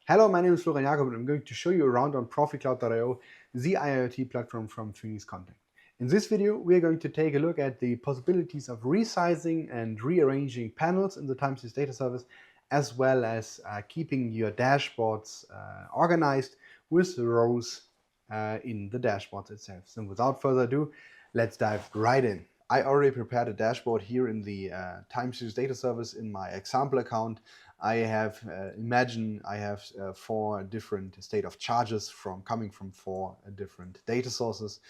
Hello, my name is Florian Jakob and I'm going to show you around on ProfiCloud.io, the IoT platform from Phoenix Contact. In this video, we are going to take a look at the possibilities of resizing and rearranging panels in the time series data service, as well as keeping your dashboards organized with rows in the dashboards itself. So without further ado, let's dive right in. I already prepared a dashboard here in the time series data service in my example account. I have imagine I have 4 different state of charges coming from 4 different data sources.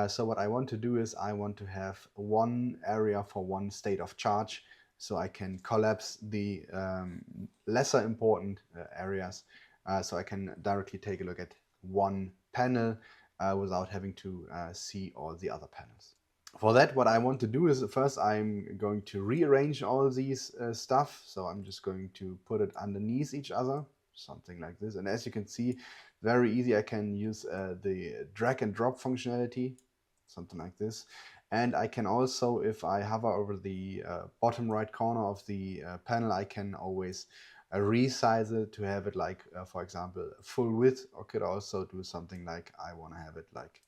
So what I want to do is I want to have one area for one state of charge, so I can collapse the lesser important areas, so I can directly take a look at one panel without having to see all the other panels. For that, what I want to do is first I'm going to rearrange all these stuff. So I'm just going to put it underneath each other, something like this. And as you can see, very easy, I can use the drag and drop functionality, something like this. And I can also, if I hover over the bottom right corner of the panel, I can always resize it to have it like, for example, full width, or could also do something like I want to have it like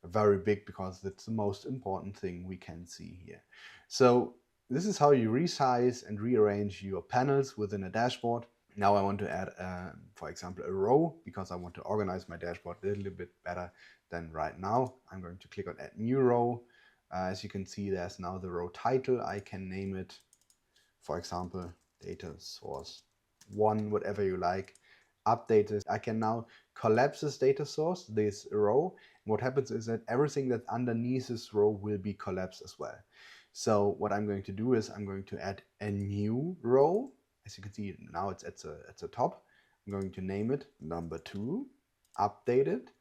very big, because that's the most important thing we can see here. So this is how you resize and rearrange your panels within a dashboard. Now I want to add, for example, a row, because I want to organize my dashboard a little bit better than right now. I'm going to click on Add New Row. As you can see, there's now the row title. I can name it, for example, Data Source 1, whatever you like. Update this. I can now collapse this data source, this row. What happens is that everything that's underneath this row will be collapsed as well. So what I'm going to do is I'm going to add a new row. As you can see, now it's at the top. I'm going to name it number 2, update it,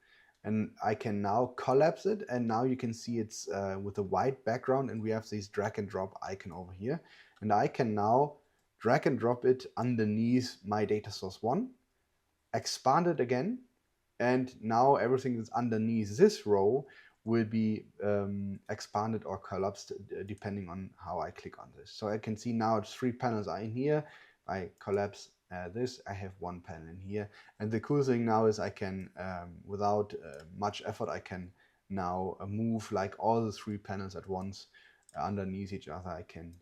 and I can now collapse it. And now you can see it's with a white background, and we have this drag and drop icon over here. And I can now drag and drop it underneath my data source 1, expand it again, and now everything that's underneath this row will be expanded or collapsed depending on how I click on this. So I can see now it's 3 panels are in here. I collapse this, I have 1 panel in here. And the cool thing now is I can, without much effort, I can now move like all the 3 panels at once underneath each other. I can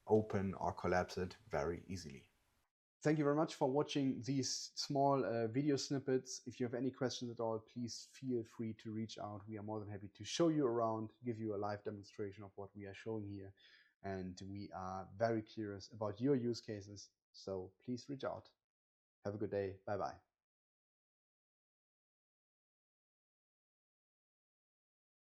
open or collapse it very easily. Thank you very much for watching these small video snippets. If you have any questions at all, please feel free to reach out. We are more than happy to show you around, give you a live demonstration of what we are showing here. And we are very curious about your use cases, so please reach out. Have a good day. Bye-bye.